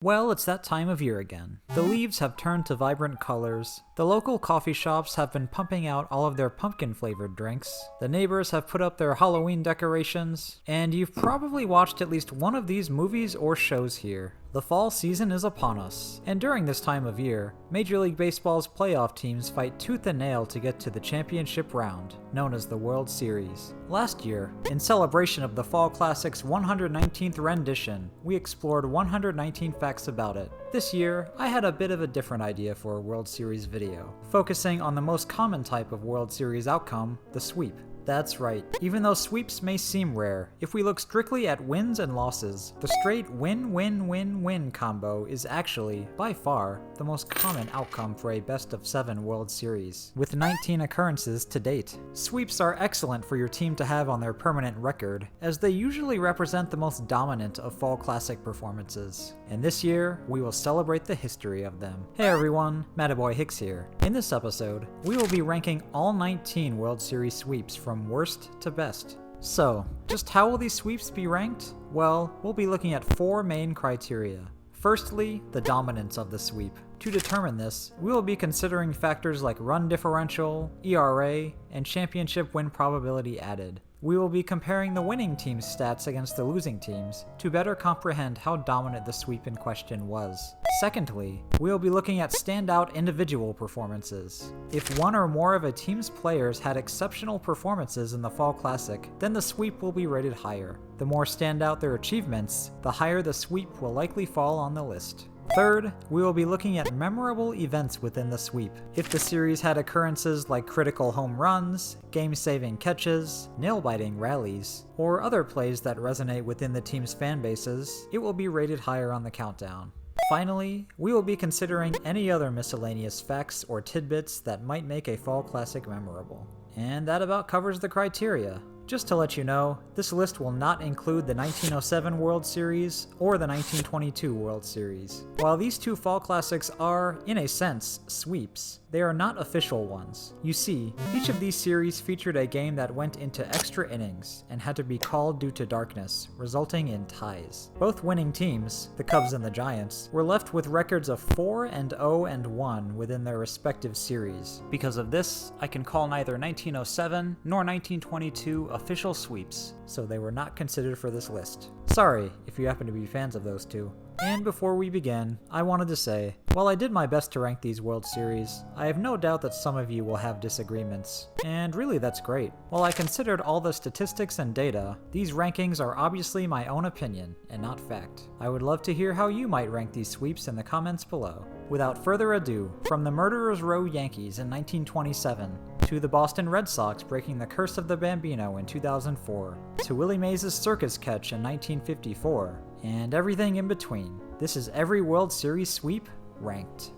Well, it's that time of year again. The leaves have turned to vibrant colors, the local coffee shops have been pumping out all of their pumpkin-flavored drinks, the neighbors have put up their Halloween decorations, and you've probably watched at least one of these movies or shows here. The fall season is upon us, and during this time of year, Major League Baseball's playoff teams fight tooth and nail to get to the championship round, known as the World Series. Last year, in celebration of the Fall Classic's 119th rendition, we explored 119 facts about it. This year, I had a bit of a different idea for a World Series video, focusing on the most common type of World Series outcome, the sweep. That's right, even though sweeps may seem rare, if we look strictly at wins and losses, the straight win-win-win-win combo is actually, by far, the most common outcome for a best-of-7 World Series, with 19 occurrences to date. Sweeps are excellent for your team to have on their permanent record, as they usually represent the most dominant of Fall Classic performances. And this year, we will celebrate the history of them. Hey everyone, Mattaboy Hicks here. In this episode, we will be ranking all 19 World Series sweeps from worst to best. So, just how will these sweeps be ranked? Well, we'll be looking at 4 main criteria. Firstly, the dominance of the sweep. To determine this, we will be considering factors like run differential, ERA, and championship win probability added. We will be comparing the winning team's stats against the losing team's to better comprehend how dominant the sweep in question was. Secondly, we will be looking at standout individual performances. If one or more of a team's players had exceptional performances in the Fall Classic, then the sweep will be rated higher. The more standout their achievements, the higher the sweep will likely fall on the list. Third, we will be looking at memorable events within the sweep. If the series had occurrences like critical home runs, game-saving catches, nail-biting rallies, or other plays that resonate within the team's fan bases, it will be rated higher on the countdown. Finally, we will be considering any other miscellaneous facts or tidbits that might make a Fall Classic memorable. And that about covers the criteria. Just to let you know, this list will not include the 1907 World Series or the 1922 World Series. While these two Fall Classics are, in a sense, sweeps, they are not official ones. You see, each of these series featured a game that went into extra innings and had to be called due to darkness, resulting in ties. Both winning teams, the Cubs and the Giants, were left with records of 4-0-1 within their respective series. Because of this, I can call neither 1907 nor 1922 official sweeps, so they were not considered for this list. Sorry if you happen to be fans of those two. And before we begin, I wanted to say, while I did my best to rank these World Series, I have no doubt that some of you will have disagreements. And really that's great. While I considered all the statistics and data, these rankings are obviously my own opinion, and not fact. I would love to hear how you might rank these sweeps in the comments below. Without further ado, from the Murderers Row Yankees in 1927, to the Boston Red Sox breaking the curse of the Bambino in 2004, to Willie Mays' circus catch in 1954, and everything in between. This is every World Series sweep ranked.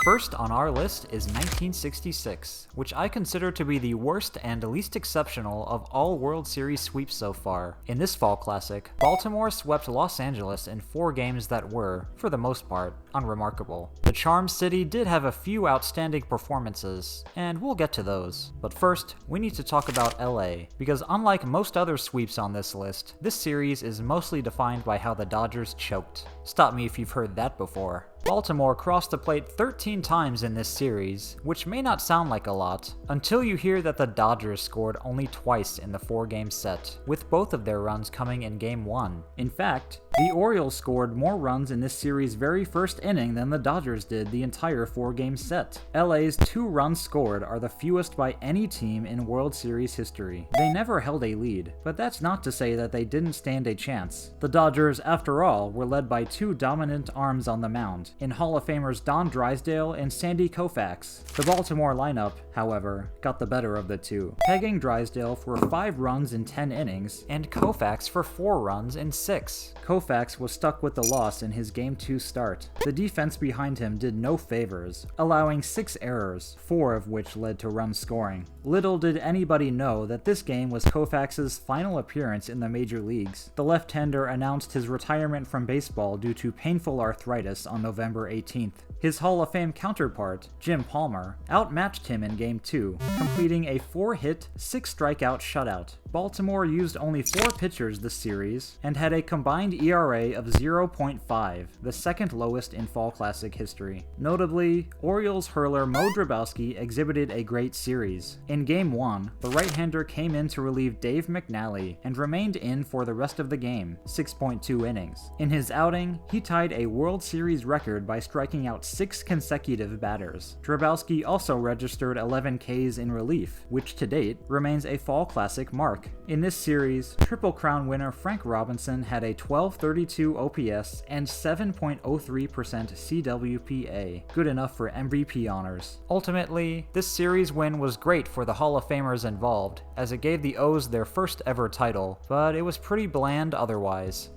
First on our list is 1966, which I consider to be the worst and least exceptional of all World Series sweeps so far. In this Fall Classic, Baltimore swept Los Angeles in 4 games that were, for the most part, unremarkable. The Charm City did have a few outstanding performances, and we'll get to those. But first, we need to talk about LA, because unlike most other sweeps on this list, this series is mostly defined by how the Dodgers choked. Stop me if you've heard that before. Baltimore crossed the plate 13 times in this series, which may not sound like a lot, until you hear that the Dodgers scored only twice in the 4-game set, with both of their runs coming in Game 1. In fact, the Orioles scored more runs in this series' very first inning than the Dodgers did the entire 4-game set. LA's 2 runs scored are the fewest by any team in World Series history. They never held a lead, but that's not to say that they didn't stand a chance. The Dodgers, after all, were led by 2 dominant arms on the mound, in Hall of Famers Don Drysdale and Sandy Koufax. The Baltimore lineup, however, got the better of the two, pegging Drysdale for 5 runs in 10 innings, and Koufax for 4 runs in 6. Koufax was stuck with the loss in his Game 2 start. The defense behind him did no favors, allowing 6 errors, 4 of which led to run scoring. Little did anybody know that this game was Koufax's final appearance in the major leagues. The left-hander announced his retirement from baseball due to painful arthritis on November 18th. His Hall of Fame counterpart, Jim Palmer, outmatched him in Game 2, completing a 4-hit, 6-strikeout shutout. Baltimore used only 4 pitchers this series, and had a combined ERA of 0.5, the second lowest in Fall Classic history. Notably, Orioles hurler Mo Drabowski exhibited a great series. In Game 1, the right-hander came in to relieve Dave McNally, and remained in for the rest of the game, 6.2 innings. In his outing, he tied a World Series record by striking out 6 consecutive batters. Drabowski also registered 11 Ks in relief, which to date remains a Fall Classic mark. In this series, Triple Crown winner Frank Robinson had a 1232 OPS and 7.03% CWPA, good enough for MVP honors. Ultimately, this series win was great for the Hall of Famers involved, as it gave the O's their first ever title, but it was pretty bland otherwise.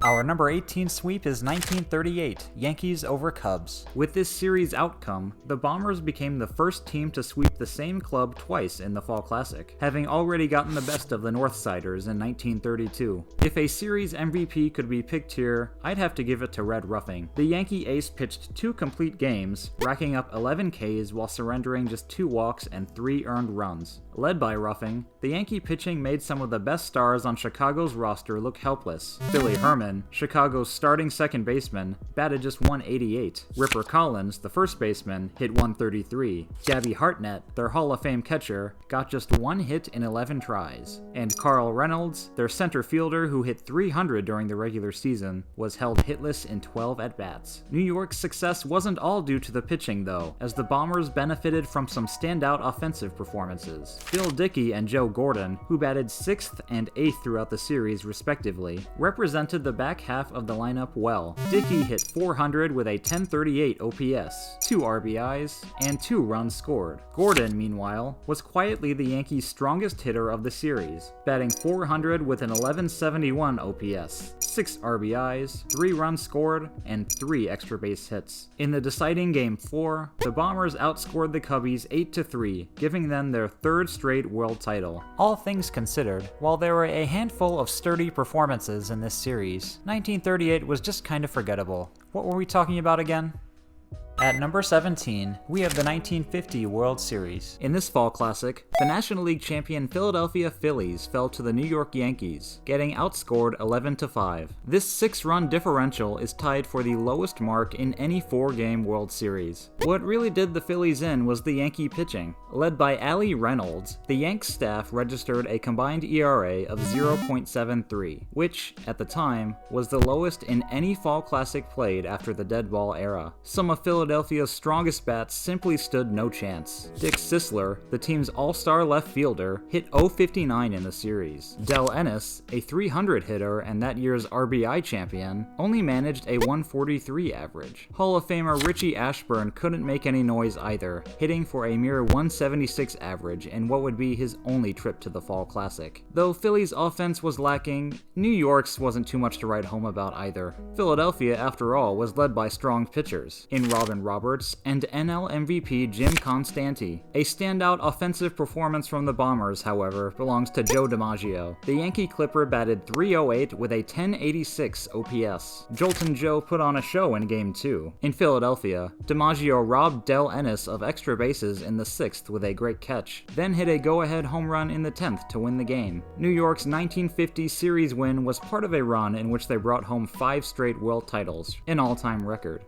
Our number 18 sweep is 1938, Yankees over Cubs. With this series outcome, the Bombers became the first team to sweep the same club twice in the Fall Classic, having already gotten the best of the Northsiders in 1932. If a series MVP could be picked here, I'd have to give it to Red Ruffing. The Yankee ace pitched 2 complete games, racking up 11 Ks while surrendering just 2 walks and 3 earned runs. Led by Ruffing, the Yankee pitching made some of the best stars on Chicago's roster look helpless. Billy Herman, Chicago's starting second baseman, batted just 188. Ripper Collins, the first baseman, hit 133. Gabby Hartnett, their Hall of Fame catcher, got just 1 hit in 11 tries. And Carl Reynolds, their center fielder who hit 300 during the regular season, was held hitless in 12 at-bats. New York's success wasn't all due to the pitching though, as the Bombers benefited from some standout offensive performances. Bill Dickey and Joe Gordon, who batted 6th and 8th throughout the series respectively, represented the back half of the lineup well. Dickey hit 400 with a 1038 OPS, 2 RBIs, and 2 runs scored. Gordon, meanwhile, was quietly the Yankees' strongest hitter of the series, batting 400 with an 1171 OPS, 6 RBIs, 3 runs scored, and 3 extra base hits. In the deciding Game 4, the Bombers outscored the Cubbies 8-3, giving them their 3rd straight world title. All things considered, while there were a handful of sturdy performances in this series, 1938 was just kind of forgettable. What were we talking about again? At number 17, we have the 1950 World Series. In this Fall Classic, the National League champion Philadelphia Phillies fell to the New York Yankees, getting outscored 11-5. This 6-run differential is tied for the lowest mark in any 4-game World Series. What really did the Phillies in was the Yankee pitching. Led by Allie Reynolds, the Yanks staff registered a combined ERA of 0.73, which, at the time, was the lowest in any Fall Classic played after the dead ball era. Some of Philadelphia's strongest bats simply stood no chance. Dick Sisler, the team's all-star left fielder, hit .059 in the series. Del Ennis, a .300 hitter and that year's RBI champion, only managed a .143 average. Hall of Famer Richie Ashburn couldn't make any noise either, hitting for a mere .176 average in what would be his only trip to the Fall Classic. Though Philly's offense was lacking, New York's wasn't too much to write home about either. Philadelphia, after all, was led by strong pitchers, in Robin Roberts and NL MVP Jim Constanti. A standout offensive performance from the Bombers, however, belongs to Joe DiMaggio. The Yankee Clipper batted .308 with a 1086 OPS. Joltin' Joe put on a show in Game 2. In Philadelphia, DiMaggio robbed Del Ennis of extra bases in the 6th with a great catch, then hit a go-ahead home run in the 10th to win the game. New York's 1950 series win was part of a run in which they brought home 5 straight world titles, an all-time record.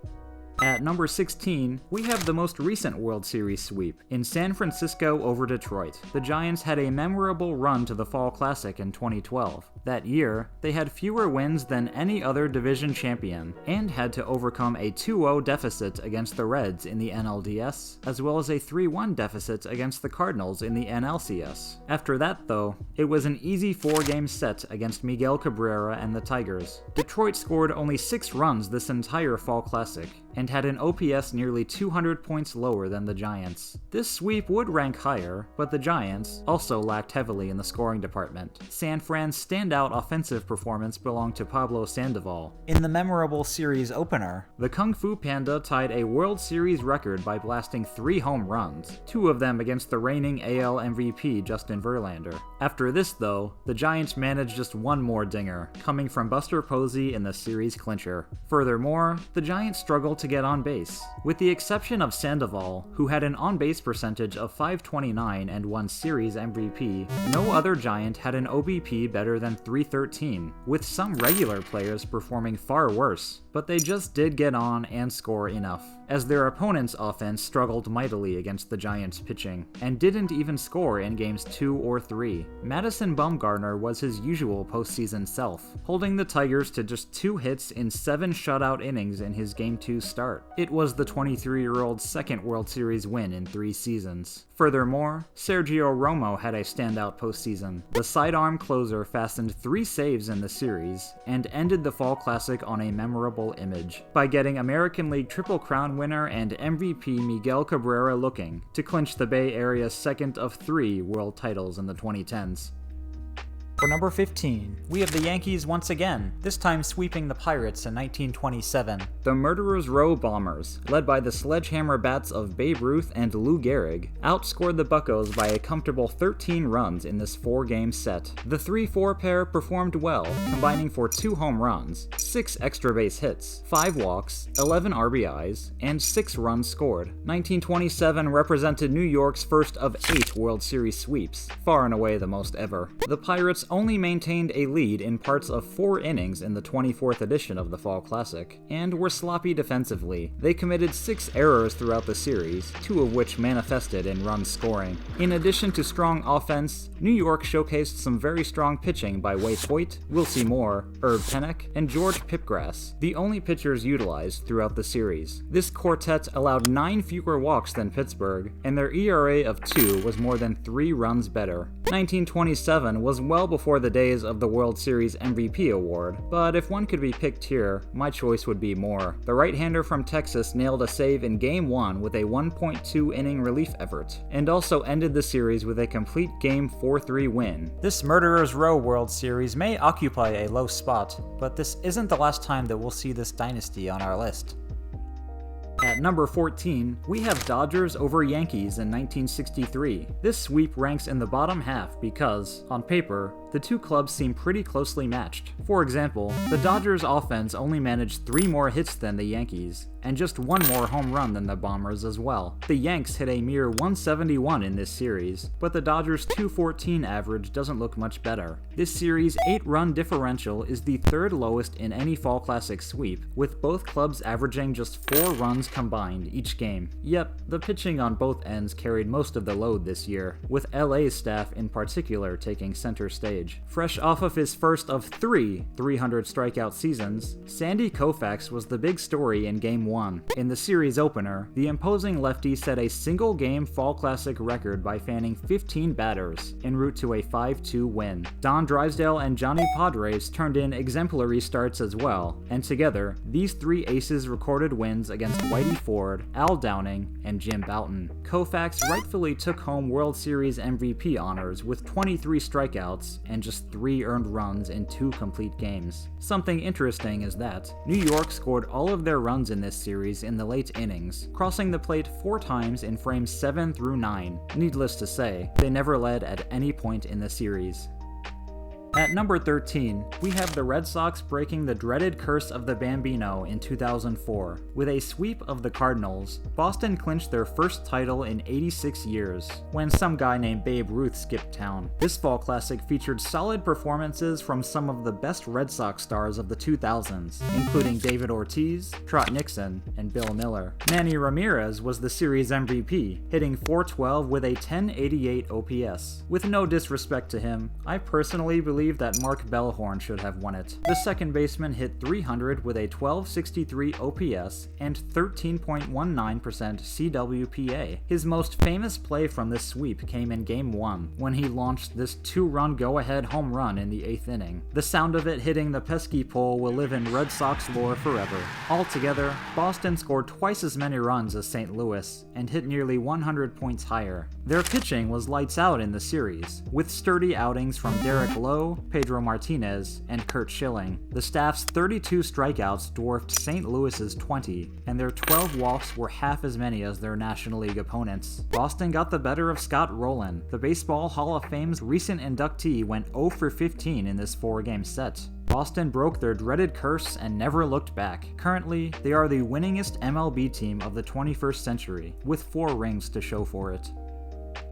At number 16, we have the most recent World Series sweep, in San Francisco over Detroit. The Giants had a memorable run to the Fall Classic in 2012. That year, they had fewer wins than any other division champion, and had to overcome a 2-0 deficit against the Reds in the NLDS, as well as a 3-1 deficit against the Cardinals in the NLCS. After that, though, it was an easy 4-game set against Miguel Cabrera and the Tigers. Detroit scored only 6 runs this entire Fall Classic, and had an OPS nearly 200 points lower than the Giants. This sweep would rank higher, but the Giants also lacked heavily in the scoring department. San Fran's standout offensive performance belonged to Pablo Sandoval. In the memorable series opener, the Kung Fu Panda tied a World Series record by blasting 3 home runs, 2 of them against the reigning AL MVP Justin Verlander. After this though, the Giants managed just one more dinger, coming from Buster Posey in the series clincher. Furthermore, the Giants struggled to get on base. With the exception of Sandoval, who had an on-base percentage of .529 and won series MVP, no other Giant had an OBP better than .313, with some regular players performing far worse, but they just did get on and score enough, as their opponent's offense struggled mightily against the Giants' pitching, and didn't even score in games 2 or 3. Madison Bumgarner was his usual postseason self, holding the Tigers to just 2 hits in 7 shutout innings in his Game 2 start. It was the 23-year-old's second World Series win in 3 seasons. Furthermore, Sergio Romo had a standout postseason. The sidearm closer fastened 3 saves in the series, and ended the Fall Classic on a memorable image, by getting American League Triple Crown winner and MVP Miguel Cabrera looking, to clinch the Bay Area's second of 3 world titles in the 2010s. For number 15, we have the Yankees once again, this time sweeping the Pirates in 1927. The Murderers Row Bombers, led by the sledgehammer bats of Babe Ruth and Lou Gehrig, outscored the Buccos by a comfortable 13 runs in this 4-game set. The 3-4 pair performed well, combining for 2 home runs, 6 extra base hits, 5 walks, 11 RBIs, and 6 runs scored. 1927 represented New York's first of 8 World Series sweeps, far and away the most ever. The Pirates only maintained a lead in parts of 4 innings in the 24th edition of the Fall Classic, and were sloppy defensively. They committed 6 errors throughout the series, 2 of which manifested in runs scoring. In addition to strong offense, New York showcased some very strong pitching by Wade Hoyt, Wilcie Moore, Herb Pennock, and George Pipgrass, the only pitchers utilized throughout the series. This quartet allowed 9 fewer walks than Pittsburgh, and their ERA of 2 was more than 3 runs better. 1927 was well before the days of the World Series MVP award, but if one could be picked here, my choice would be Moore. The right-hander from Texas nailed a save in Game 1 with a 1.2-inning relief effort, and also ended the series with a complete Game 4-3 win. This Murderers Row World Series may occupy a low spot, but this isn't the last time that we'll see this dynasty on our list. At number 14, we have Dodgers over Yankees in 1963. This sweep ranks in the bottom half because, on paper, the 2 clubs seem pretty closely matched. For example, the Dodgers offense only managed 3 more hits than the Yankees, and just 1 more home run than the Bombers as well. The Yanks hit a mere 171 in this series, but the Dodgers' 214 average doesn't look much better. This series' 8-run differential is the 3rd lowest in any Fall Classic sweep, with both clubs averaging just 4 runs combined each game. Yep, the pitching on both ends carried most of the load this year, with LA's staff in particular taking center stage. Fresh off of his first of 3 300 strikeout seasons, Sandy Koufax was the big story in Game 1. In the series opener, the imposing lefty set a single-game Fall Classic record by fanning 15 batters, en route to a 5-2 win. Don Drysdale and Johnny Padres turned in exemplary starts as well, and together, these 3 aces recorded wins against Whitey Ford, Al Downing, and Jim Bouton. Koufax rightfully took home World Series MVP honors with 23 strikeouts and just 3 earned runs in 2 complete games. Something interesting is that New York scored all of their runs in this series in the late innings, crossing the plate 4 times in frames 7 through 9. Needless to say, they never led at any point in the series. At number 13, we have the Red Sox breaking the dreaded curse of the Bambino in 2004. With a sweep of the Cardinals, Boston clinched their first title in 86 years, when some guy named Babe Ruth skipped town. This Fall Classic featured solid performances from some of the best Red Sox stars of the 2000s, including David Ortiz, Trot Nixon, and Bill Miller. Manny Ramirez was the series MVP, hitting .412 with a 1088 OPS. With no disrespect to him, I personally believe believe that Mark Bellhorn should have won it. The second baseman hit .300 with a 1263 OPS and 13.19% CWPA. His most famous play from this sweep came in Game 1, when he launched this 2-run go-ahead home run in the 8th inning. The sound of it hitting the pesky pole will live in Red Sox lore forever. Altogether, Boston scored twice as many runs as St. Louis, and hit nearly 100 points higher. Their pitching was lights out in the series, with sturdy outings from Derek Lowe, Pedro Martinez, and Curt Schilling. The staff's 32 strikeouts dwarfed St. Louis's 20, and their 12 walks were half as many as their National League opponents. Boston got the better of Scott Rowland. The Baseball Hall of Fame's recent inductee went 0 for 15 in this 4-game set. Boston broke their dreaded curse and never looked back. Currently, they are the winningest MLB team of the 21st century, with 4 rings to show for it.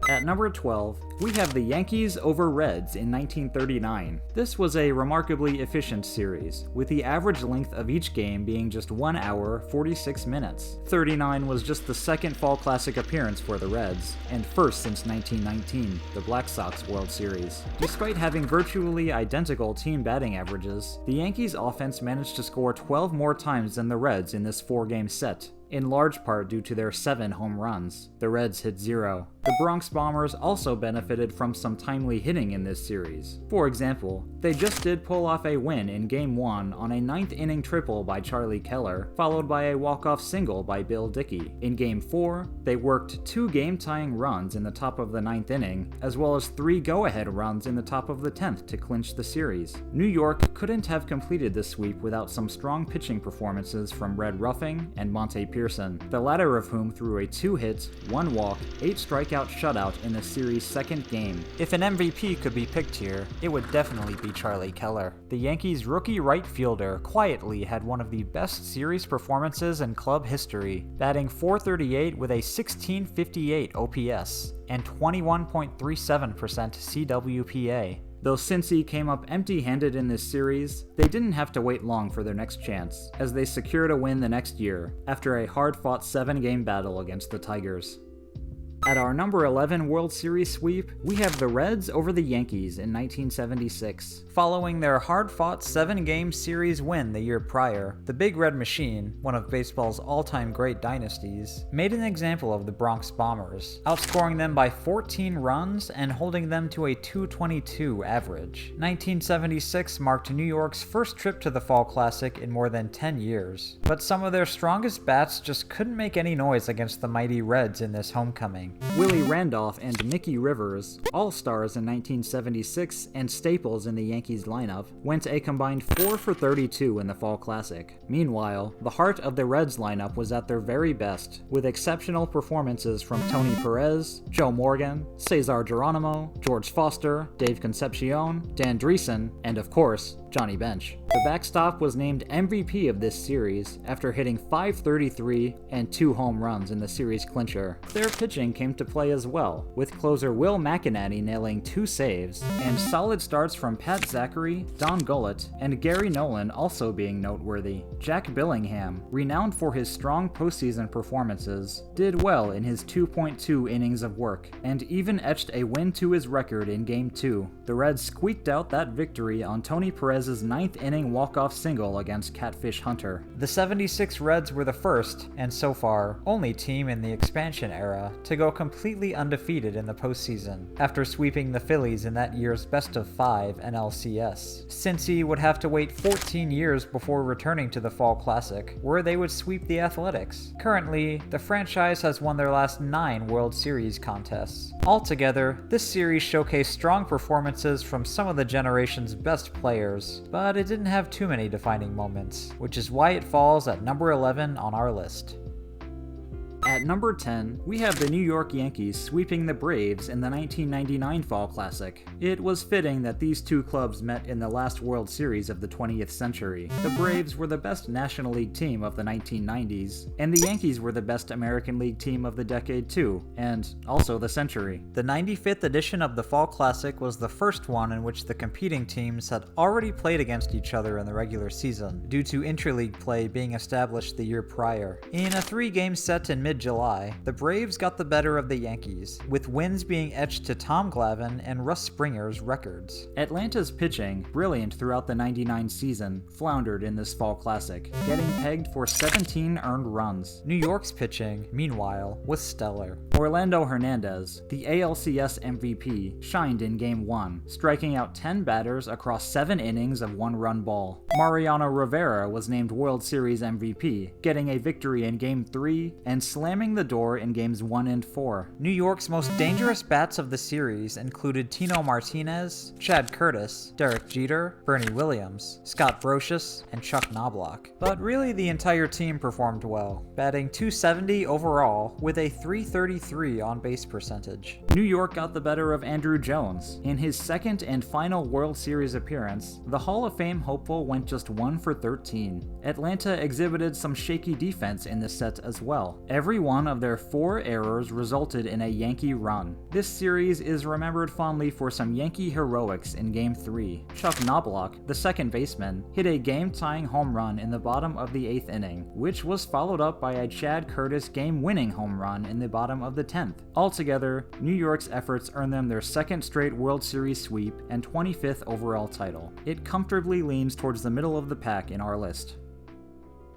At number 12, we have the Yankees over Reds in 1939. This was a remarkably efficient series, with the average length of each game being just 1 hour, 46 minutes. 39 was just the second Fall Classic appearance for the Reds, and first since 1919, the Black Sox World Series. Despite having virtually identical team batting averages, the Yankees' offense managed to score 12 more times than the Reds in this 4-game set, in large part due to their 7 home runs. The Reds hit 0. The Bronx Bombers also benefited from some timely hitting in this series. For example, they just did pull off a win in Game 1 on a 9th-inning triple by Charlie Keller, followed by a walk-off single by Bill Dickey. In Game 4, they worked 2 game-tying runs in the top of the 9th inning, as well as 3 go-ahead runs in the top of the 10th to clinch the series. New York couldn't have completed this sweep without some strong pitching performances from Red Ruffing and Monte Pearson, the latter of whom threw a 2-hit, 1-walk, 8-strikeout shutout in the series' second game. If an MVP could be picked here, it would definitely be Charlie Keller. The Yankees' rookie right fielder quietly had one of the best series performances in club history, batting .438 with a 1658 OPS and 21.37% CWPA. Though Cincy came up empty-handed in this series, they didn't have to wait long for their next chance, as they secured a win the next year, after a hard-fought 7-game battle against the Tigers. At our number 11 World Series sweep, we have the Reds over the Yankees in 1976. Following their hard-fought 7-game series win the year prior, the Big Red Machine, one of baseball's all-time great dynasties, made an example of the Bronx Bombers, outscoring them by 14 runs and holding them to a .222 average. 1976 marked New York's first trip to the Fall Classic in more than 10 years, but some of their strongest bats just couldn't make any noise against the mighty Reds in this homecoming. Willie Randolph and Mickey Rivers, all-stars in 1976 and staples in the Yankees lineup, went a combined 4 for 32 in the Fall Classic. Meanwhile, the heart of the Reds lineup was at their very best, with exceptional performances from Tony Perez, Joe Morgan, Cesar Geronimo, George Foster, Dave Concepcion, Dan Dreesen, and of course, Johnny Bench. The backstop was named MVP of this series after hitting .533 and 2 home runs in the series clincher. Their pitching came to play as well, with closer Will McInerney nailing 2 saves, and solid starts from Pat Zachary, Don Gullett, and Gary Nolan also being noteworthy. Jack Billingham, renowned for his strong postseason performances, did well in his 2.2 innings of work, and even etched a win to his record in Game 2. The Reds squeaked out that victory on Tony Perez's 9th inning walk-off single against Catfish Hunter. The 76 Reds were the first, and so far, only team in the expansion era to go completely undefeated in the postseason, after sweeping the Phillies in that year's best-of-5 NLCS. Cincy would have to wait 14 years before returning to the Fall Classic, where they would sweep the Athletics. Currently, the franchise has won their last 9 World Series contests. Altogether, this series showcased strong performances from some of the generation's best players, but it didn't have too many defining moments, which is why it falls at number 11 on our list. At number 10, we have the New York Yankees sweeping the Braves in the 1999 Fall Classic. It was fitting that these two clubs met in the last World Series of the 20th century. The Braves were the best National League team of the 1990s, and the Yankees were the best American League team of the decade too, and also the century. The 95th edition of the Fall Classic was the first one in which the competing teams had already played against each other in the regular season, due to interleague play being established the year prior. In a 3-game set in mid mid-July, the Braves got the better of the Yankees, with wins being etched to Tom Glavine and Russ Springer's records. Atlanta's pitching, brilliant throughout the '99 season, floundered in this fall classic, getting pegged for 17 earned runs. New York's pitching, meanwhile, was stellar. Orlando Hernandez, the ALCS MVP, shined in Game 1, striking out 10 batters across 7 innings of 1-run ball. Mariano Rivera was named World Series MVP, getting a victory in Game 3 and slamming the door in Games 1 and 4. New York's most dangerous bats of the series included Tino Martinez, Chad Curtis, Derek Jeter, Bernie Williams, Scott Brocious, and Chuck Knobloch. But really the entire team performed well, batting .270 overall with a .333 on-base percentage. New York got the better of Andrew Jones. In his second and final World Series appearance, the Hall of Fame hopeful went just 1 for 13. Atlanta exhibited some shaky defense in this set as well. Every one of their 4 errors resulted in a Yankee run. This series is remembered fondly for some Yankee heroics in Game 3. Chuck Knobloch, the second baseman, hit a game-tying home run in the bottom of the 8th inning, which was followed up by a Chad Curtis game-winning home run in the bottom of the 10th. Altogether, New York's efforts earned them their second straight World Series sweep and 25th overall title. It comfortably leans towards the middle of the pack in our list.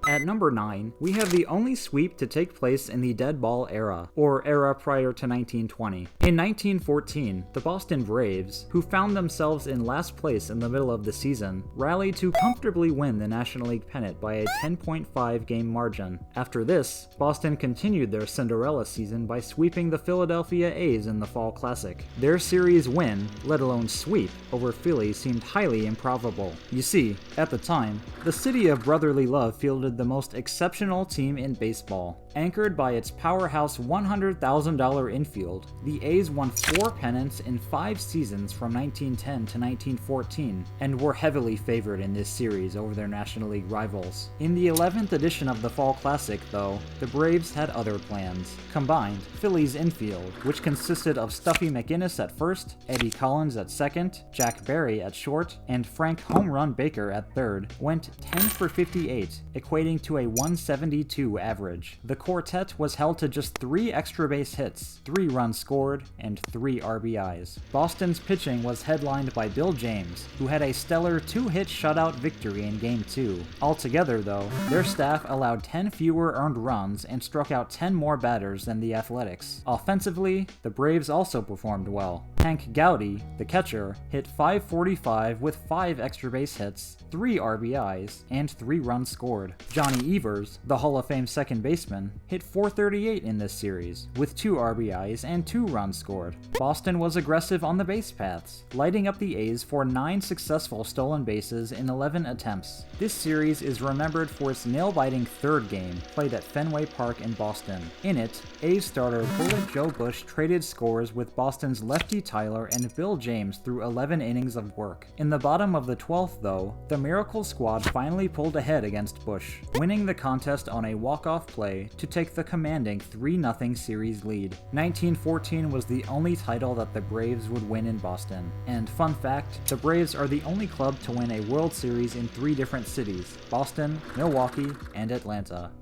At number 9, we have the only sweep to take place in the dead ball era, or era prior to 1920. In 1914, the Boston Braves, who found themselves in last place in the middle of the season, rallied to comfortably win the National League pennant by a 10.5 game margin. After this, Boston continued their Cinderella season by sweeping the Philadelphia A's in the Fall Classic. Their series win, let alone sweep, over Philly seemed highly improbable. You see, at the time, the city of brotherly love fielded the most exceptional team in baseball. Anchored by its powerhouse $100,000 infield, the A's won 4 pennants in 5 seasons from 1910 to 1914, and were heavily favored in this series over their National League rivals. In the 11th edition of the Fall Classic, though, the Braves had other plans. Combined, Philly's infield, which consisted of Stuffy McInnis at first, Eddie Collins at second, Jack Barry at short, and Frank Home Run Baker at third, went 10 for 58, equating to a 172 average. The quartet was held to just 3 extra base hits, 3 runs scored, and 3 RBIs. Boston's pitching was headlined by Bill James, who had a stellar 2-hit shutout victory in Game 2. Altogether, though, their staff allowed 10 fewer earned runs and struck out 10 more batters than the Athletics. Offensively, the Braves also performed well. Hank Gowdy, the catcher, hit .545 with 5 extra base hits, 3 RBIs, and 3 runs scored. Johnny Evers, the Hall of Fame second baseman, hit .438 in this series, with 2 RBIs and 2 runs scored. Boston was aggressive on the base paths, lighting up the A's for 9 successful stolen bases in 11 attempts. This series is remembered for its nail-biting third game, played at Fenway Park in Boston. In it, A's starter Bullet Joe Bush traded scores with Boston's Lefty Tyler and Bill James through 11 innings of work. In the bottom of the 12th, though, the Miracle Squad finally pulled ahead against Bush, winning the contest on a walk-off play to take the commanding 3-0 series lead. 1914 was the only title that the Braves would win in Boston. And fun fact, the Braves are the only club to win a World Series in 3 different cities: Boston, Milwaukee, and Atlanta.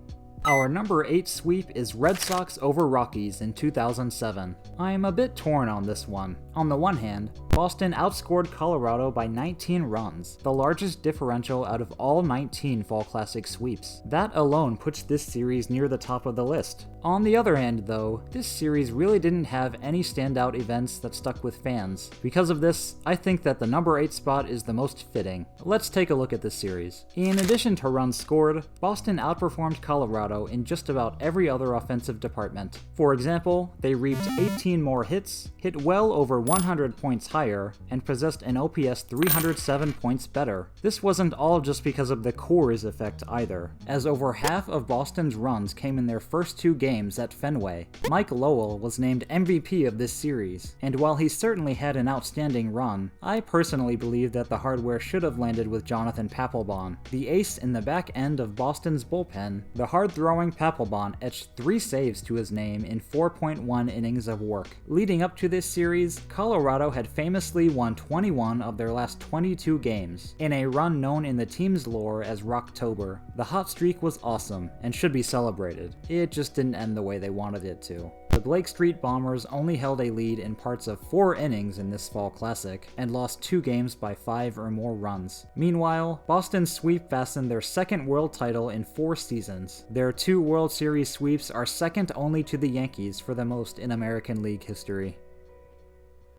Our number 8 sweep is Red Sox over Rockies in 2007. I am a bit torn on this one. On the one hand, Boston outscored Colorado by 19 runs, the largest differential out of all 19 Fall Classic sweeps. That alone puts this series near the top of the list. On the other hand, though, this series really didn't have any standout events that stuck with fans. Because of this, I think that the number 8 spot is the most fitting. Let's take a look at this series. In addition to runs scored, Boston outperformed Colorado in just about every other offensive department. For example, they reaped 18 more hits, hit well over 100 points higher, and possessed an OPS 307 points better. This wasn't all just because of the Coors effect either, as over half of Boston's runs came in their first 2 games at Fenway. Mike Lowell was named MVP of this series, and while he certainly had an outstanding run, I personally believe that the hardware should have landed with Jonathan Papelbon. The ace in the back end of Boston's bullpen, the hard-throwing Papelbon etched 3 saves to his name in 4.1 innings of work. Leading up to this series, Colorado had famously won 21 of their last 22 games, in a run known in the team's lore as Rocktober. The hot streak was awesome, and should be celebrated. It just didn't end the way they wanted it to. The Blake Street Bombers only held a lead in parts of 4 innings in this fall classic, and lost 2 games by 5 or more runs. Meanwhile, Boston's sweep fastened their second world title in 4 seasons. Their 2 World Series sweeps are second only to the Yankees for the most in American League history.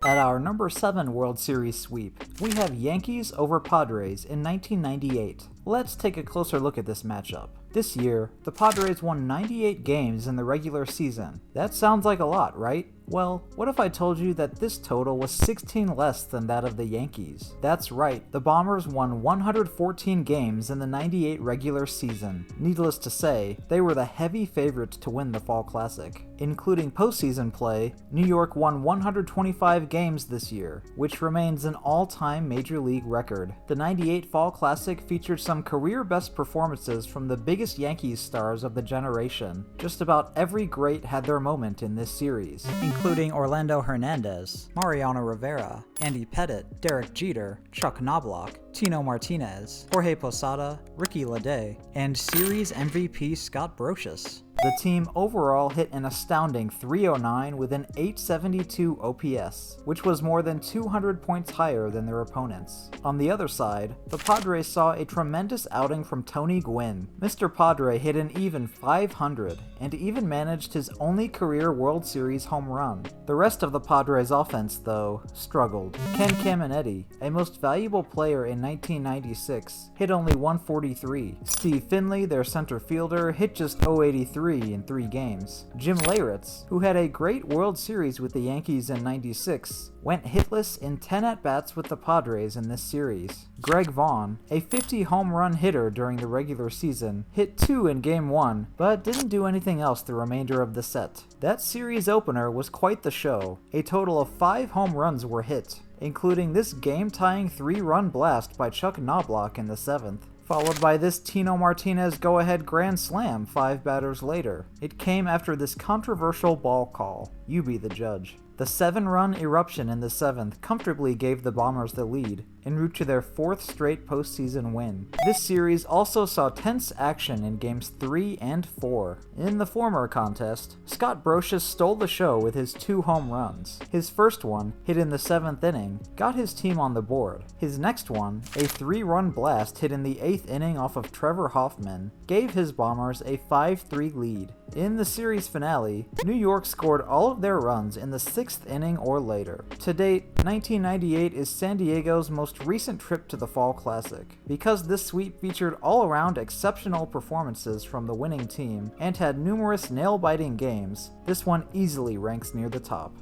At our number 7 World Series sweep, we have Yankees over Padres in 1998. Let's take a closer look at this matchup. This year, the Padres won 98 games in the regular season. That sounds like a lot, right? Well, what if I told you that this total was 16 less than that of the Yankees? That's right, the Bombers won 114 games in the 98 regular season. Needless to say, they were the heavy favorites to win the Fall Classic. Including postseason play, New York won 125 games this year, which remains an all-time Major League record. The 98 Fall Classic featured some career-best performances from the biggest Yankees stars of the generation. Just about every great had their moment in this series, including Orlando Hernandez, Mariano Rivera, Andy Pettitte, Derek Jeter, Chuck Knobloch, Tino Martinez, Jorge Posada, Ricky Ledee, and series MVP Scott Brocious. The team overall hit an astounding .309 with an .872 OPS, which was more than 200 points higher than their opponents. On the other side, the Padres saw a tremendous outing from Tony Gwynn. Mr. Padre hit an even .500 and even managed his only career World Series home run. The rest of the Padres offense, though, struggled. Ken Caminiti, a most valuable player in 1996, hit only .143. Steve Finley, their center fielder, hit just .083 in 3 games. Jim Leyritz, who had a great World Series with the Yankees in '96, went hitless in 10 at-bats with the Padres in this series. Greg Vaughn, a 50 home run hitter during the regular season, hit 2 in Game 1, but didn't do anything else the remainder of the set. That series opener was quite the show. A total of 5 home runs were hit, including this game-tying 3-run blast by Chuck Knobloch in the 7th. Followed by this Tino Martinez go-ahead grand slam 5 batters later. It came after this controversial ball call. You be the judge. The 7-run eruption in the 7th comfortably gave the Bombers the lead, en route to their 4th straight postseason win. This series also saw tense action in Games 3 and 4. In the former contest, Scott Brocious stole the show with his 2 home runs. His first one, hit in the 7th inning, got his team on the board. His next one, a 3-run blast hit in the 8th inning off of Trevor Hoffman, gave his Bombers a 5-3 lead. In the series finale, New York scored all of their runs in the 6th inning or later. To date, 1998 is San Diego's most recent trip to the Fall Classic. Because this sweep featured all-around exceptional performances from the winning team and had numerous nail-biting games, this one easily ranks near the top.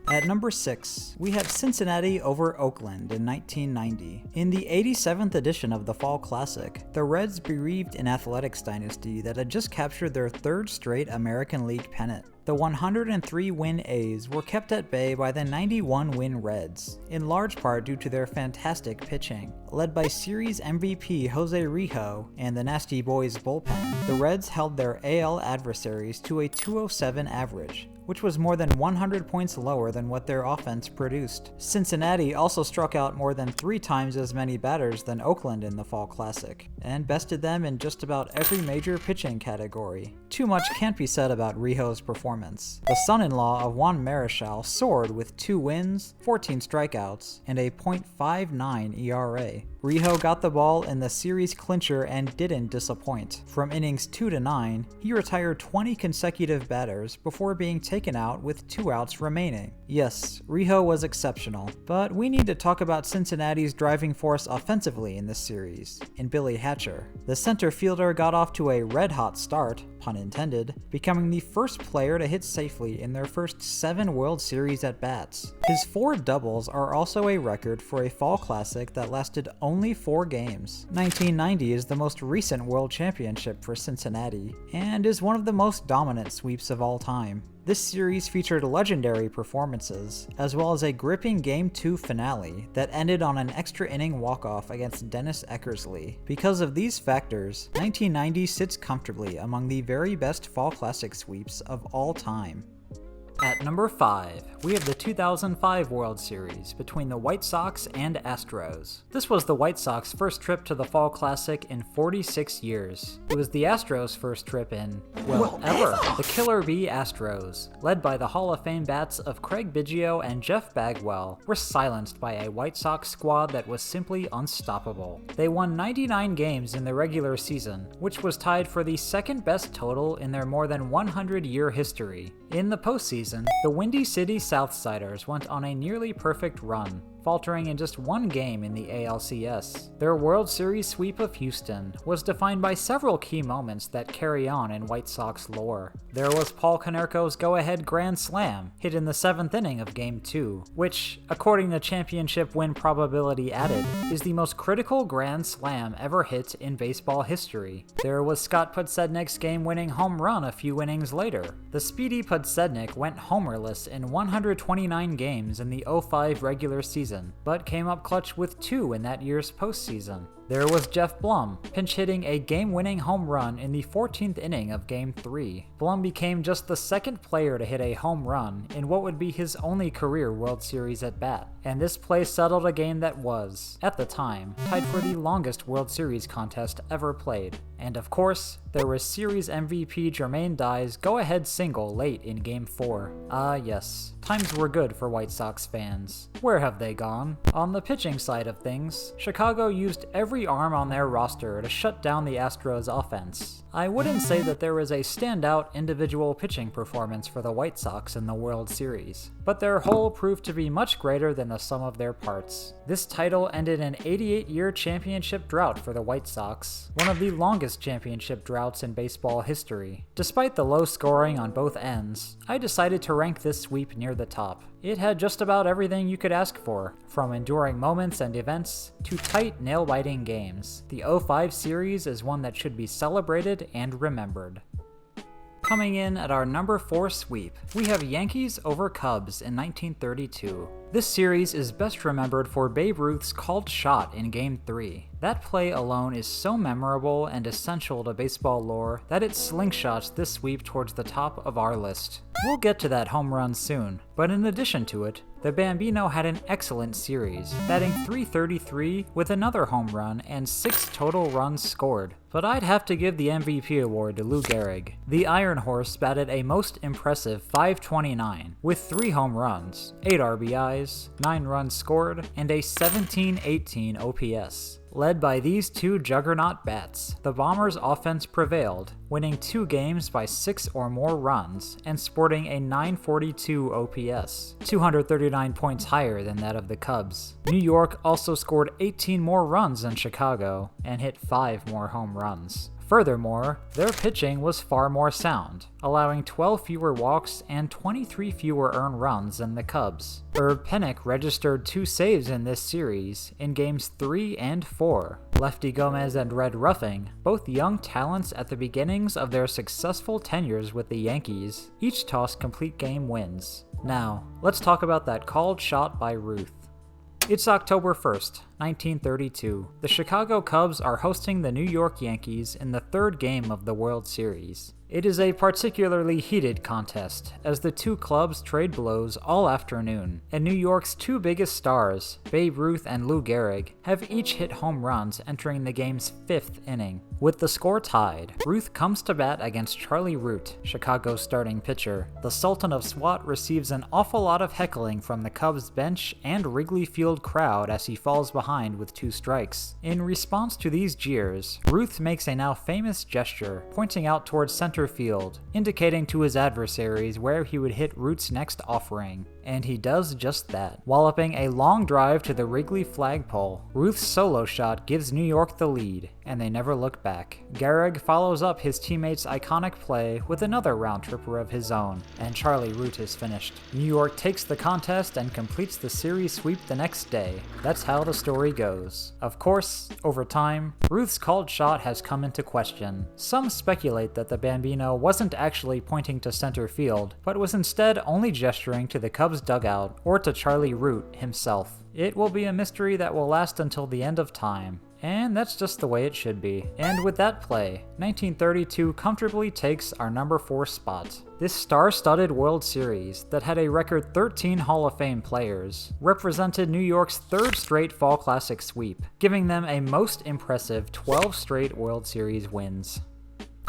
At number 6, we have Cincinnati over Oakland in 1990. In the 87th edition of the Fall Classic, the Reds bereaved an athletics dynasty that had just captured their 3rd straight American League pennant. The 103-win A's were kept at bay by the 91-win Reds, in large part due to their fantastic pitching. Led by series MVP Jose Rijo and the Nasty Boys bullpen, the Reds held their AL adversaries to a .207 average, which was more than 100 points lower than what their offense produced. Cincinnati also struck out more than 3 times as many batters than Oakland in the Fall Classic, and bested them in just about every major pitching category. Too much can't be said about Rijo's performance. The son-in-law of Juan Marichal soared with 2 wins, 14 strikeouts, and a .59 ERA. Rijo got the ball in the series clincher and didn't disappoint. From innings 2 to 9, he retired 20 consecutive batters before being taken out with 2 outs remaining. Yes, Rijo was exceptional, but we need to talk about Cincinnati's driving force offensively in this series, in Billy Hatcher. The center fielder got off to a red-hot start, pun intended, becoming the first player to hit safely in their first 7 World Series at-bats. His 4 doubles are also a record for a Fall Classic that lasted only 4 games. 1990 is the most recent World Championship for Cincinnati, and is one of the most dominant sweeps of all time. This series featured legendary performances, as well as a gripping Game 2 finale that ended on an extra inning walk-off against Dennis Eckersley. Because of these factors, 1990 sits comfortably among the very best Fall Classic sweeps of all time. At number 5, we have the 2005 World Series between the White Sox and Astros. This was the White Sox first trip to the Fall Classic in 46 years. It was the Astros' first trip in, well, ever. The Killer Bee Astros, led by the Hall of Fame bats of Craig Biggio and Jeff Bagwell, were silenced by a White Sox squad that was simply unstoppable. They won 99 games in the regular season, which was tied for the second best total in their more than 100-year history. In the postseason, the Windy City Southsiders went on a nearly perfect run, faltering in just one game in the ALCS. Their World Series sweep of Houston was defined by several key moments that carry on in White Sox lore. There was Paul Konerko's go-ahead grand slam, hit in the 7th inning of Game 2, which, according to championship win probability added, is the most critical grand slam ever hit in baseball history. There was Scott Podsednik's game-winning home run a few innings later. The speedy Podsednik went homerless in 129 games in the 05 regular season, but came up clutch with 2 in that year's postseason. There was Jeff Blum, pinch hitting a game-winning home run in the 14th inning of Game 3. Blum became just the second player to hit a home run in what would be his only career World Series at bat, and this play settled a game that was, at the time, tied for the longest World Series contest ever played. And of course, there was Series MVP Jermaine Dye's go-ahead single late in Game 4. Ah yes, times were good for White Sox fans. Where have they gone? On the pitching side of things, Chicago used every arm on their roster to shut down the Astros' offense. I wouldn't say that there was a standout individual pitching performance for the White Sox in the World Series, but their whole proved to be much greater than the sum of their parts. This title ended an 88-year championship drought for the White Sox, one of the longest championship droughts in baseball history. Despite the low scoring on both ends, I decided to rank this sweep near the top. It had just about everything you could ask for, from enduring moments and events to tight, nail-biting games. The 05 series is one that should be celebrated and remembered. Coming in at our number 4 sweep, we have Yankees over Cubs in 1932. This series is best remembered for Babe Ruth's called shot in Game 3. That play alone is so memorable and essential to baseball lore that it slingshots this sweep towards the top of our list. We'll get to that home run soon, but in addition to it, the Bambino had an excellent series, batting .333 with another home run and 6 total runs scored. But I'd have to give the MVP award to Lou Gehrig. The Iron Horse batted a most impressive .529 with 3 home runs, 8 RBIs, 9 runs scored, and a 17-18 OPS. Led by these two juggernaut bats, the Bombers' offense prevailed, winning 2 games by 6 or more runs and sporting a .942 OPS, 239 points higher than that of the Cubs. New York also scored 18 more runs than Chicago and hit 5 more home runs. Furthermore, their pitching was far more sound, allowing 12 fewer walks and 23 fewer earned runs than the Cubs. Herb Pennock registered 2 saves in this series in Games 3 and 4. Lefty Gomez and Red Ruffing, both young talents at the beginnings of their successful tenures with the Yankees, each tossed complete game wins. Now, let's talk about that called shot by Ruth. It's October 1st, 1932. The Chicago Cubs are hosting the New York Yankees in the 3rd game of the World Series. It is a particularly heated contest, as the two clubs trade blows all afternoon, and New York's 2 biggest stars, Babe Ruth and Lou Gehrig, have each hit home runs entering the game's 5th inning. With the score tied, Ruth comes to bat against Charlie Root, Chicago's starting pitcher. The Sultan of SWAT receives an awful lot of heckling from the Cubs bench and Wrigley Field crowd as he falls behind with 2 strikes. In response to these jeers, Ruth makes a now famous gesture, pointing out towards center field, indicating to his adversaries where he would hit Root's next offering. And he does just that, walloping a long drive to the Wrigley flagpole. Ruth's solo shot gives New York the lead, and they never look back. Gehrig follows up his teammate's iconic play with another round-tripper of his own, and Charlie Root is finished. New York takes the contest and completes the series sweep the next day. That's how the story goes. Of course, over time, Ruth's called shot has come into question. Some speculate that the Bambino wasn't actually pointing to center field, but was instead only gesturing to the Cubs dugout or to Charlie Root himself. It will be a mystery that will last until the end of time, And that's just the way it should be. And with that play, 1932 comfortably takes our number 4 spot. This star-studded World Series that had a record 13 Hall of Fame players represented New York's 3rd straight Fall Classic sweep, giving them a most impressive 12 straight World Series wins.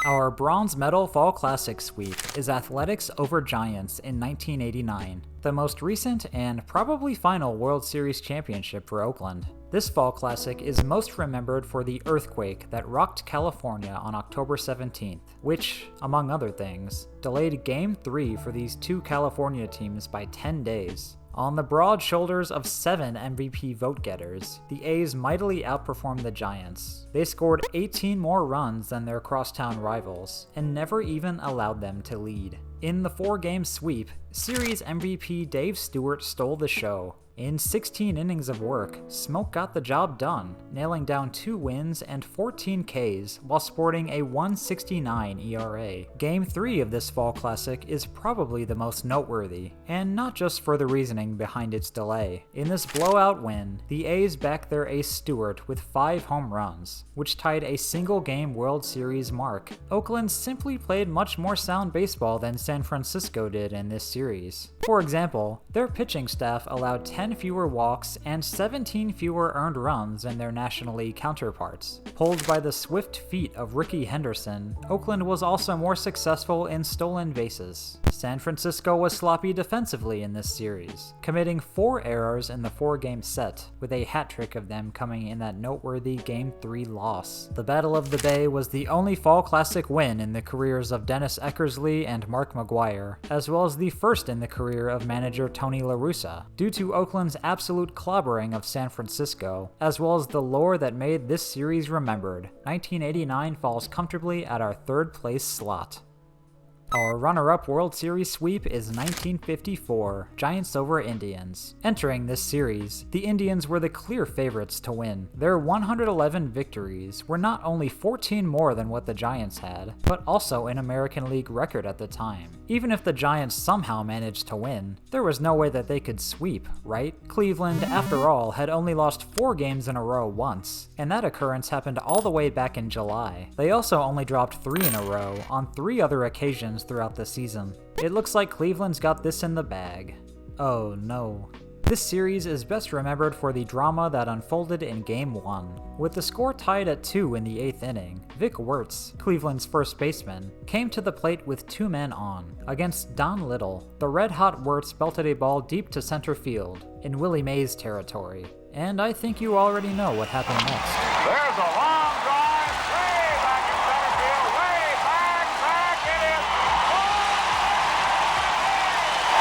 Our bronze medal Fall Classic sweep is Athletics over Giants in 1989, the most recent and probably final World Series championship for Oakland. This Fall Classic is most remembered for the earthquake that rocked California on October 17th, which, among other things, delayed Game 3 for these two California teams by 10 days. On the broad shoulders of 7 MVP vote-getters, the A's mightily outperformed the Giants. They scored 18 more runs than their crosstown rivals, and never even allowed them to lead. In the 4-game sweep, Series MVP Dave Stewart stole the show. In 16 innings of work, Smoke got the job done, nailing down 2 wins and 14 Ks while sporting a 1.69 ERA. Game 3 of this Fall Classic is probably the most noteworthy, and not just for the reasoning behind its delay. In this blowout win, the A's backed their ace Stewart with 5 home runs, which tied a single-game World Series mark. Oakland simply played much more sound baseball than San Francisco did in this series. For example, their pitching staff allowed 10 fewer walks and 17 fewer earned runs than their National League counterparts. Pulled by the swift feet of Rickey Henderson, Oakland was also more successful in stolen bases. San Francisco was sloppy defensively in this series, committing 4 errors in the 4-game set, with a hat trick of them coming in that noteworthy Game 3 loss. The Battle of the Bay was the only Fall Classic win in the careers of Dennis Eckersley and Mark McGwire, as well as the first in the career of manager Tony La Russa, due to Oakland's absolute clobbering of San Francisco, as well as the lore that made this series remembered. 1989 falls comfortably at our 3rd place slot. Our runner-up World Series sweep is 1954, Giants over Indians. Entering this series, the Indians were the clear favorites to win. Their 111 victories were not only 14 more than what the Giants had, but also an American League record at the time. Even if the Giants somehow managed to win, there was no way that they could sweep, right? Cleveland, after all, had only lost 4 games in a row once, and that occurrence happened all the way back in July. They also only dropped 3 in a row on 3 other occasions throughout the season. It looks like Cleveland's got this in the bag. Oh no. This series is best remembered for the drama that unfolded in Game 1. With the score tied at 2 in the 8th inning, Vic Wirtz, Cleveland's first baseman, came to the plate with 2 men on. Against Don Little, the red-hot Wirtz belted a ball deep to center field, in Willie Mays territory. And I think you already know what happened next. There's a long drive, way back in center field, way back, it is.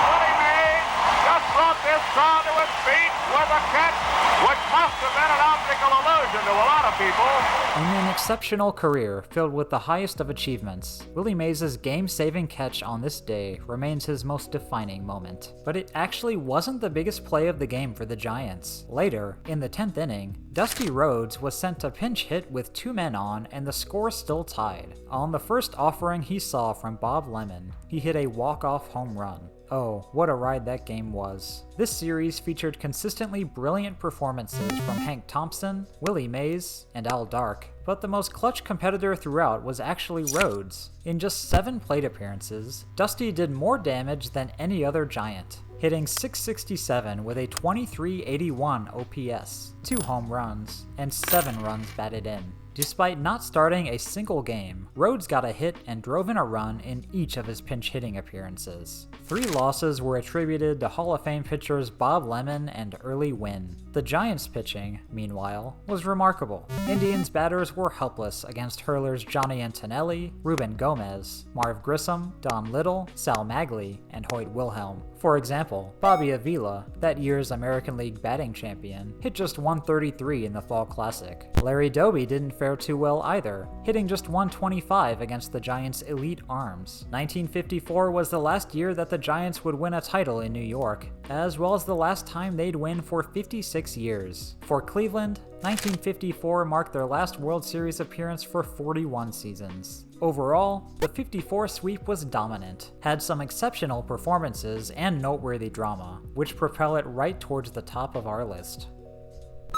Willie Mays just brought this crowd to its feet with a catch, which must have been an optical illusion to a lot of people. In an exceptional career filled with the highest of achievements, Willie Mays' game-saving catch on this day remains his most defining moment. But it actually wasn't the biggest play of the game for the Giants. Later, in the 10th inning, Dusty Rhodes was sent to pinch hit with 2 men on and the score still tied. On the first offering he saw from Bob Lemon, he hit a walk-off home run. Oh, what a ride that game was. This series featured consistently brilliant performances from Hank Thompson, Willie Mays, and Al Dark, but the most clutch competitor throughout was actually Rhodes. In just 7 plate appearances, Dusty did more damage than any other Giant, hitting .667 with a 2381 OPS, 2 home runs, and 7 runs batted in. Despite not starting a single game, Rhodes got a hit and drove in a run in each of his pinch hitting appearances. 3 losses were attributed to Hall of Fame pitchers Bob Lemon and Early Wynn. The Giants' pitching, meanwhile, was remarkable. Indians' batters were helpless against hurlers Johnny Antonelli, Ruben Gomez, Marv Grissom, Don Little, Sal Magley, and Hoyt Wilhelm. For example, Bobby Avila, that year's American League batting champion, hit just .133 in the Fall Classic. Larry Doby didn't fare too well either, hitting just .125 against the Giants' elite arms. 1954 was the last year that the Giants would win a title in New York, as well as the last time they'd win for 56 years. For Cleveland, 1954 marked their last World Series appearance for 41 seasons. Overall, the '54 sweep was dominant, had some exceptional performances and noteworthy drama, which propel it right towards the top of our list.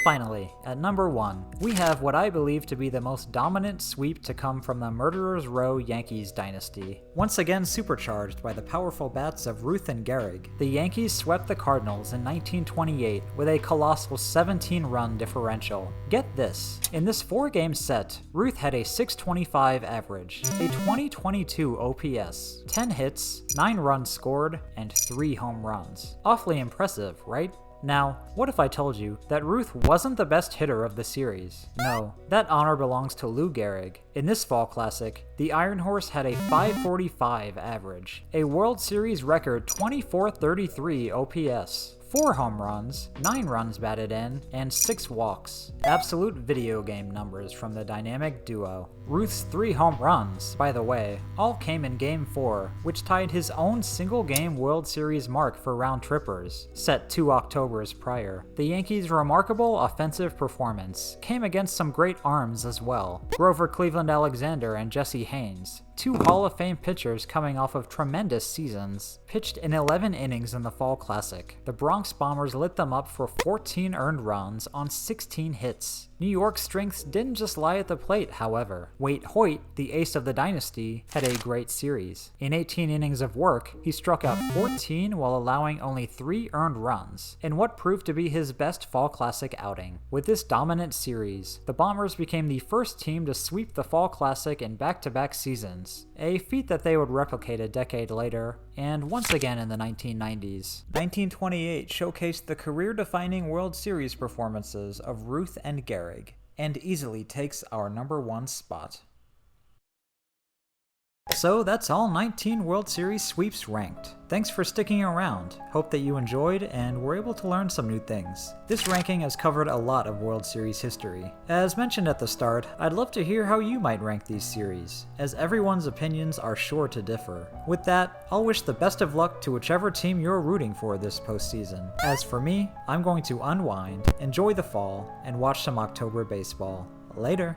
Finally, at number 1, we have what I believe to be the most dominant sweep to come from the Murderers Row Yankees dynasty. Once again supercharged by the powerful bats of Ruth and Gehrig, the Yankees swept the Cardinals in 1928 with a colossal 17-run differential. Get this, in this 4-game set, Ruth had a .625 average, a .2022 OPS, 10 hits, 9 runs scored, and 3 home runs. Awfully impressive, right? Now, what if I told you that Ruth wasn't the best hitter of the series? No, that honor belongs to Lou Gehrig. In this fall classic, the Iron Horse had a .545 average, a World Series record .2433 OPS, 4 home runs, 9 runs batted in, and 6 walks. Absolute video game numbers from the dynamic duo. Ruth's 3 home runs, by the way, all came in Game 4, which tied his own single-game World Series mark for round-trippers, set 2 Octobers prior. The Yankees' remarkable offensive performance came against some great arms as well. Grover Cleveland Alexander and Jesse Haynes, 2 Hall of Fame pitchers coming off of tremendous seasons, pitched in 11 innings in the Fall Classic. The Bronx Bombers lit them up for 14 earned runs on 16 hits. New York's strengths didn't just lie at the plate, however. Waite Hoyt, the ace of the dynasty, had a great series. In 18 innings of work, he struck out 14 while allowing only 3 earned runs, in what proved to be his best Fall Classic outing. With this dominant series, the Bombers became the first team to sweep the Fall Classic in back-to-back seasons, a feat that they would replicate a decade later, and once again in the 1990s. 1928 showcased the career-defining World Series performances of Ruth and Gehrig, and easily takes our number 1 spot. So that's all 19 World Series sweeps ranked. Thanks for sticking around. Hope that you enjoyed and were able to learn some new things. This ranking has covered a lot of World Series history. As mentioned at the start, I'd love to hear how you might rank these series, as everyone's opinions are sure to differ. With that, I'll wish the best of luck to whichever team you're rooting for this postseason. As for me, I'm going to unwind, enjoy the fall, and watch some October baseball. Later.